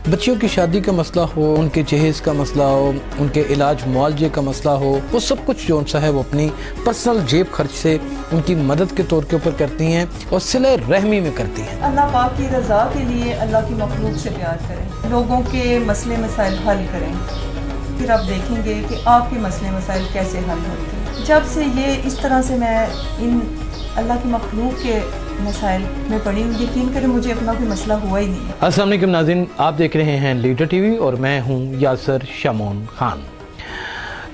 बच्चियों की शादी का मसला हो, उनके जहेज़ का मसला हो, उनके इलाज मुआवजे का मसला हो, वो सब कुछ जो सा है वो अपनी पर्सनल जेब खर्च से उनकी मदद के तौर के ऊपर करती हैं और सिले रहमी में करती हैं। अल्लाह पाक की रज़ा के लिए अल्लाह की मखलूक से प्यार करें, लोगों के मसले मसाइल हल करें, फिर आप देखेंगे कि आपके मसले मसाइल कैसे हल होते हैं। जब से ये इस तरह से मैं इन अल्लाह की मखलूक के मसाइल में पड़ी, यकीन करें मुझे अपना कोई मसला हुआ ही नहीं। अस्सलाम वालेकुम नाज़रीन, आप देख रहे हैं लीडर टीवी और मैं हूं यासर शामोन खान।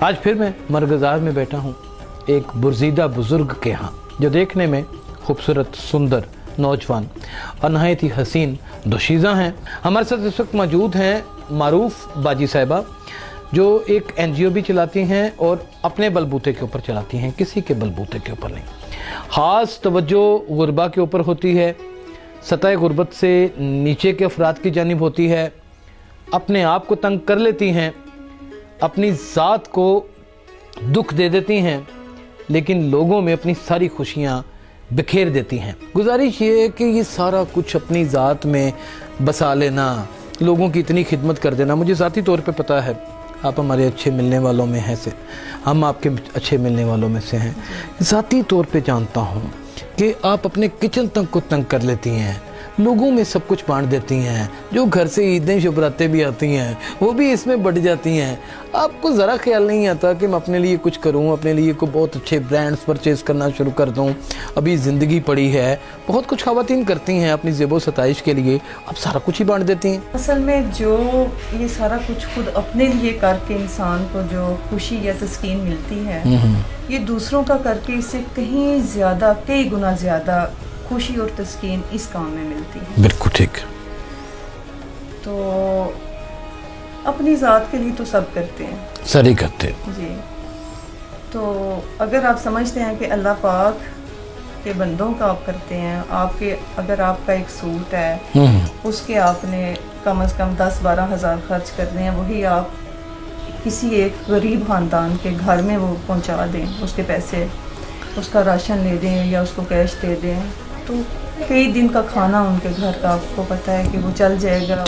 आज फिर मैं मरगज़ार में बैठा हूं एक बुर्जीदा बुज़ुर्ग के यहाँ, जो देखने में खूबसूरत, सुंदर, नौजवान और नहायत ही हसीन दोशीज़ा हैं। हमारे साथ इस वक्त मौजूद हैं मारूफ बाजी साहिबा, जो एक NGO भी चलाती हैं और अपने बलबूते के ऊपर चलाती हैं, किसी के बलबूते के ऊपर नहीं। ख़ास तवज्जो गुरबा के ऊपर होती है, सतह गुरबत से नीचे के अफराद की जानिब होती है, अपने आप को तंग कर लेती हैं, अपनी ज़ात को दुख दे देती हैं, लेकिन लोगों में अपनी सारी खुशियाँ बिखेर देती हैं। गुजारिश ये है कि ये सारा कुछ अपनी ज़ात में बसा लेना, लोगों की इतनी खिदमत कर देना। मुझे ज़ाती तौर पे पता है आप हमारे अच्छे मिलने वालों में हैं से, हम आपके अच्छे मिलने वालों में से हैं। ज़ाती तौर पे जानता हूँ कि आप अपने किचन तक को तंग कर लेती हैं, लोगों में सब कुछ बांट देती हैं, जो घर से ईदें शुभरातें भी आती हैं वो भी इसमें बढ़ जाती हैं। आपको ज़रा ख्याल नहीं आता कि मैं अपने लिए कुछ करूं, अपने लिए को बहुत अच्छे ब्रांड्स परचेज़ करना शुरू कर दूं। अभी ज़िंदगी पड़ी है, बहुत कुछ ख़वातीन करती हैं अपनी ज़ेबो सताइश के लिए, आप सारा कुछ ही बांट देती हैं। असल में जो ये सारा कुछ खुद अपने लिए करके इंसान को जो खुशी या तस्कीन मिलती है, ये दूसरों का करके इससे कहीं ज़्यादा, कई गुना ज़्यादा खुशी और तस्कीन इस काम में मिलती है। बिल्कुल ठीक। तो अपनी ज़ात के लिए तो सब करते हैं, सारी करते हैं जी। तो अगर आप समझते हैं कि अल्लाह पाक के बंदों का आप करते हैं, आपके अगर आपका एक सूट है उसके आपने कम से कम 10-12 हज़ार खर्च करने हैं, वही आप किसी एक गरीब ख़ानदान के घर में वो पहुंचा दें, उसके पैसे, उसका राशन ले दें या उसको कैश दे दें, तो कई दिन का खाना उनके घर का आपको पता है कि वो चल जाएगा।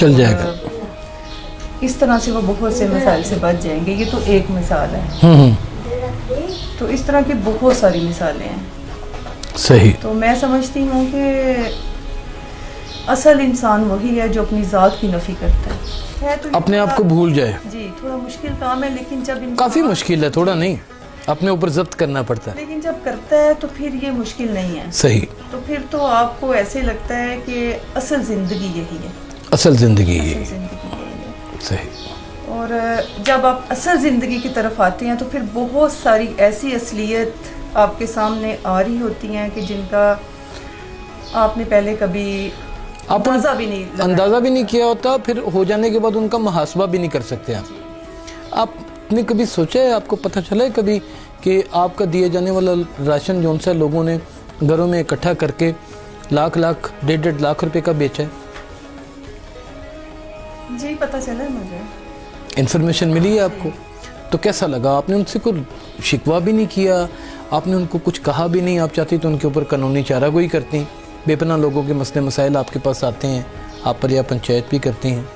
इस तरह से वो बहुत से मसाइल से बच जाएंगे। ये तो एक मिसाल है, तो इस तरह की बहुत सारी मिसालें हैं। सही। तो मैं समझती हूँ कि असल इंसान वही है जो अपनी ज़ात की नफ़ी करता है तो अपने आप को भूल जाए। जी, थोड़ा मुश्किल काम है, लेकिन जब काफ़ी मुश्किल है, थोड़ा नहीं, अपने ऊपर ज़ब्त करना पड़ता है, लेकिन जब करता है तो फिर ये मुश्किल नहीं है। सही। तो फिर तो आपको ऐसे लगता है कि असल ज़िंदगी यही है, असल ज़िंदगी ये। ज़िंदगी यही है। सही। और जब आप असल ज़िंदगी की तरफ आते हैं तो फिर बहुत सारी ऐसी असलियत आपके सामने आ रही होती हैं कि जिनका आपने पहले कभी अंदाज़ा भी नहीं किया होता, फिर हो जाने के बाद उनका मुहासबा भी नहीं कर सकते आप। आपने कभी सोचा है, आपको पता चला है कभी कि आपका दिए जाने वाला राशन जो सा लोगों ने घरों में इकट्ठा करके लाख 1.5 लाख रुपए का बेचा है? जी, पता चला मुझे, इन्फॉर्मेशन मिली है आपको, तो कैसा लगा? आपने उनसे कोई शिकवा भी नहीं किया, आपने उनको कुछ कहा भी नहीं? आप चाहती तो उनके ऊपर कानूनी चारागोई करती, बेपनाह लोगों के मसले मसाइल आपके पास आते हैं, आप पर या पंचायत भी करती हैं।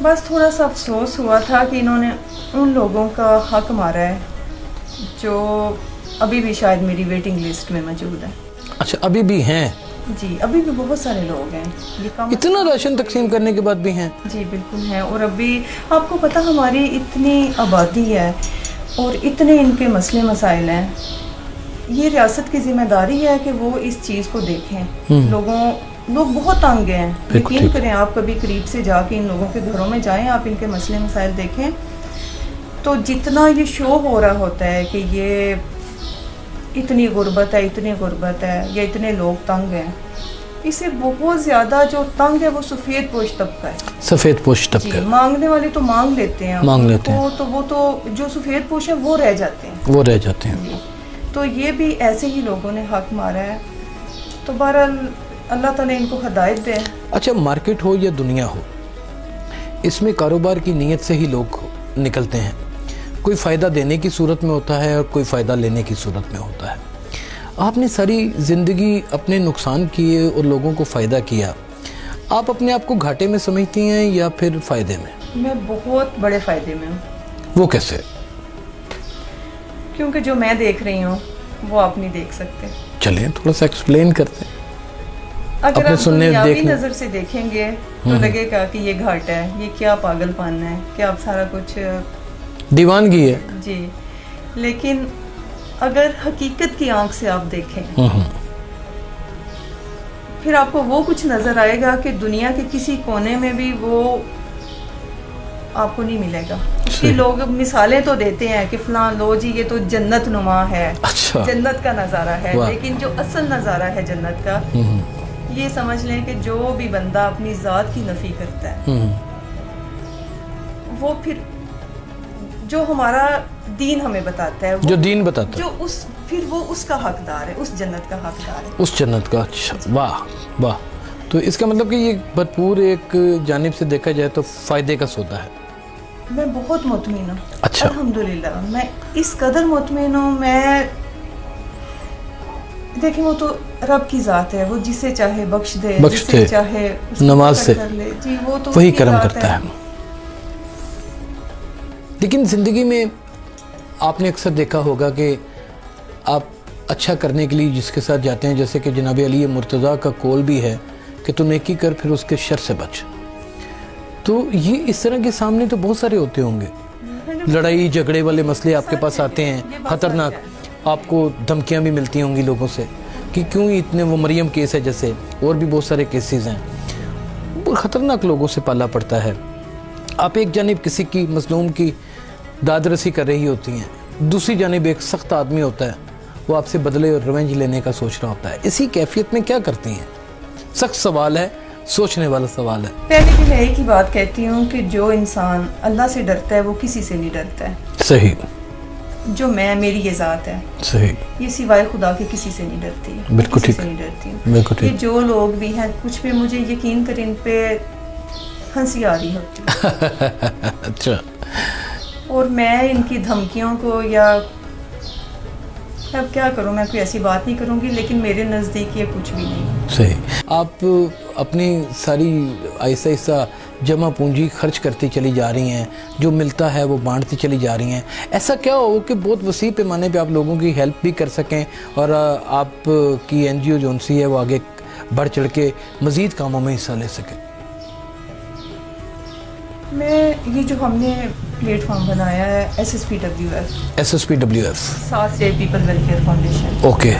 बस थोड़ा सा अफसोस हुआ था कि इन्होंने उन लोगों का हक मारा है जो अभी भी शायद मेरी वेटिंग लिस्ट में मौजूद है। अच्छा, अभी भी हैं? जी, अभी भी बहुत सारे लोग हैं। ये काम इतना राशन तकसीम करने के बाद भी हैं? जी बिल्कुल हैं। और अभी आपको पता, हमारी इतनी आबादी है और इतने इनके मसले मसाइल हैं, ये रियासत की जिम्मेदारी है कि वो इस चीज़ को देखें। लोग बहुत तंग हैं, यकीन करें। आप कभी करीब से जाके इन लोगों के घरों में जाएं, आप इनके मसले मसाइल देखें, तो जितना ये शो हो रहा होता है कि ये इतनी गुर्बत है या इतने लोग तंग हैं, इससे बहुत ज़्यादा जो तंग है वो सफ़ेद पोश तबका है। सफ़ेद पोश तबका। मांगने वाले तो मांग लेते हैं, तो वो तो जो सफ़ेद पोश है वो रह जाते हैं। तो ये भी ऐसे ही लोगों ने हक मारा है। तो बहरहाल अल्लाह ताला इनको हिदायत दे। अच्छा, मार्केट हो या दुनिया हो, इसमें कारोबार की नीयत से ही लोग निकलते हैं। कोई फ़ायदा देने की सूरत में होता है और कोई फ़ायदा लेने की सूरत में होता है। आपने सारी ज़िंदगी अपने नुकसान किए और लोगों को फ़ायदा किया। آپ اپنے آپ کو گھاٹے میں سمجھتی ہیں یا پھر فائدے میں؟ میں بہت بڑے فائدے میں ہوں. وہ کیسے؟ کیونکہ جو میں دیکھ رہی ہوں وہ آپ نہیں دیکھ سکتے. چلیں تھوڑا سا ایکسپلین کرتے ہیں. اگر اپنے آپ سننے دنیاوی دیکھنے نظر سے دیکھیں گے تو لگے گا کہ یہ گھاٹا ہے, یہ کیا پاگل پن ہے, کیا آپ سارا کچھ دیوانگی ہے. جی. لیکن اگر حقیقت کی آنکھ سے آپ دیکھیں پھر آپ کو وہ کچھ نظر آئے گا کہ دنیا کے کسی کونے میں بھی وہ آپ کو نہیں ملے گا. اس کی لوگ مثالیں تو دیتے ہیں کہ فلاں لو جی یہ تو جنت نما ہے, اچھا, جنت کا نظارہ ہے, لیکن جو اصل نظارہ ہے جنت کا یہ سمجھ لیں کہ جو بھی بندہ اپنی ذات کی نفی کرتا ہے وہ پھر جو ہمارا دین ہمیں بتاتا ہے, جو دین بتاتا ہے, جو پھر وہ اس کا حقدار ہے, اس جنت کا حقدار ہے, اس جنت کا. اچھا, واہ واہ. تو اس کا مطلب کہ یہ بھرپور ایک جانب سے دیکھا جائے تو فائدے کا سودا ہے. میں بہت مطمئن ہوں. اچھا, الحمدللہ میں اس قدر مطمئن ہوں. میں دیکھیں وہ تو رب کی ذات ہے, وہ جسے چاہے بخش دے, جسے چاہے نماز سے کر لے. جی وہ تو وہی کرم کرتا ہے. لیکن زندگی میں آپ نے اکثر دیکھا ہوگا کہ آپ اچھا کرنے کے لیے جس کے ساتھ جاتے ہیں, جیسے کہ جناب علی مرتضیٰ کا قول بھی ہے کہ تو نیکی کر پھر اس کے شر سے بچ. تو یہ اس طرح کے سامنے تو بہت سارے ہوتے ہوں گے, لڑائی جھگڑے والے مسئلے آپ کے پاس آتے ہیں, خطرناک, آپ کو دھمکیاں بھی ملتی ہوں گی لوگوں سے کہ کیوں اتنے, وہ مریم کیس ہے جیسے, اور بھی بہت سارے کیسز ہیں, خطرناک لوگوں سے پالا پڑتا ہے. آپ ایک جانب کسی کی مظلوم کی داد رسی کر رہی ہوتی ہیں, دوسری جانب ایک سخت آدمی ہوتا ہے, وہ آپ سے بدلے اور ریونج لینے کا سوچ رہا ہوتا ہے. اسی کیفیت میں کیا کرتی ہیں؟ سخت سوال ہے, سوچنے والا سوال ہے. پہلے بھی میں ایک ہی بات کہتی ہوں کہ جو انسان اللہ سے ڈرتا ہے وہ کسی سے نہیں ڈرتا ہے. صحیح. جو میری یہ ذات ہے, صحیح, یہ سوائے خدا کے کسی سے نہیں ڈرتی. بالکل ٹھیک, نہیں ڈرتی. بالکل ٹھیک. یہ جو لوگ بھی ہیں کچھ بھی, مجھے یقین کر ان پہ ہنسی آ رہی ہوتی ہے. اچھا. اور میں ان کی دھمکیوں کو, یا اب کیا کروں, میں کوئی ایسی بات نہیں کروں گی, لیکن میرے نزدیک یہ کچھ بھی نہیں. صحیح. آپ اپنی ساری آہستہ آہستہ جمع پونجی خرچ کرتی چلی جا رہی ہیں, جو ملتا ہے وہ بانٹتی چلی جا رہی ہیں. ایسا کیا ہو کہ بہت وسیع پیمانے پہ آپ لوگوں کی ہیلپ بھی کر سکیں اور آپ کی این جی او جو سی ہے وہ آگے بڑھ چڑھ کے مزید کاموں میں حصہ لے سکیں؟ میں یہ جو ہم نے پلیٹ فارم بنایا ہے SSPWF, ساتھ سے پیپل ویلفیئر فاؤنڈیشن, اوکے,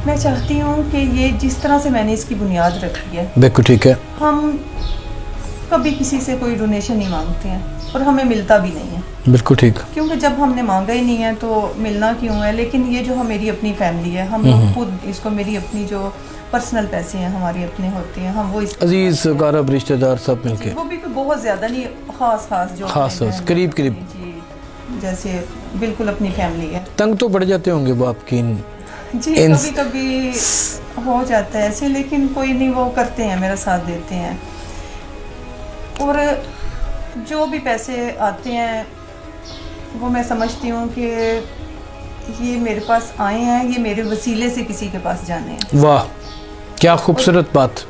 میں چاہتی ہوں کہ یہ جس طرح سے میں نے اس کی بنیاد رکھی ہے, بالکل ٹھیک ہے, ہم کبھی کسی سے کوئی ڈونیشن نہیں مانگتے ہیں اور ہمیں ملتا بھی نہیں ہے. بالکل ٹھیک, کیونکہ جب ہم نے مانگا ہی نہیں ہے تو ملنا کیوں ہے. لیکن یہ جو میری اپنی فیملی ہے, ہم خود اس کو, میری اپنی جو پرسنل پیسے ہیں ہماری اپنے ہوتے ہیں, ہم وہ عزیز قارب رشتہ دار سب مل کے, وہ بھی بہت زیادہ نہیں, خاص جو خاص قریب قریب, جی جیسے بالکل اپنی فیملی ہے. تنگ تو بڑھ جاتے ہوں گے وہ آپ کی؟ جی کبھی کبھی ہو جاتا ہے ایسے, لیکن کوئی نہیں, وہ کرتے ہیں, میرا ساتھ دیتے ہیں. اور جو بھی پیسے آتے ہیں وہ میں سمجھتی ہوں کہ یہ میرے پاس آئے ہیں, یہ میرے وسیلے سے کسی کے پاس جانے ہیں. واہ, کیا خوبصورت بات.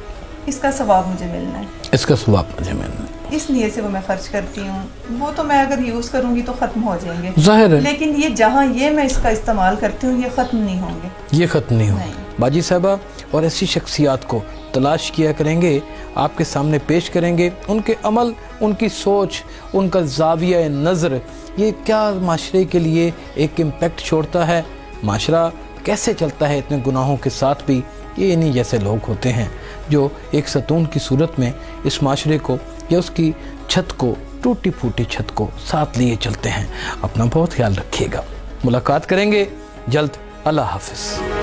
اس کا ثواب مجھے ملنا ہے, اس کا ثواب مجھے ملنا ہے, اس نیت سے وہ میں خرچ کرتی ہوں. وہ تو میں اگر یوز کروں گی تو ختم ہو جائیں گے, ظاہر ہے, لیکن یہ جہاں یہ میں اس کا استعمال کرتی ہوں یہ ختم نہیں ہوں گے, یہ ختم نہیں ہوں. باجی صاحبہ, اور ایسی شخصیات کو تلاش کیا کریں گے, آپ کے سامنے پیش کریں گے, ان کے عمل, ان کی سوچ, ان کا زاویہ نظر, یہ کیا معاشرے کے لیے ایک امپیکٹ چھوڑتا ہے, معاشرہ کیسے چلتا ہے اتنے گناہوں کے ساتھ بھی. یہ انہی جیسے لوگ ہوتے ہیں جو ایک ستون کی صورت میں اس معاشرے کو یا اس کی چھت کو, ٹوٹی پھوٹی چھت کو ساتھ لیے چلتے ہیں. اپنا بہت خیال رکھیے گا. ملاقات کریں گے جلد. اللہ حافظ.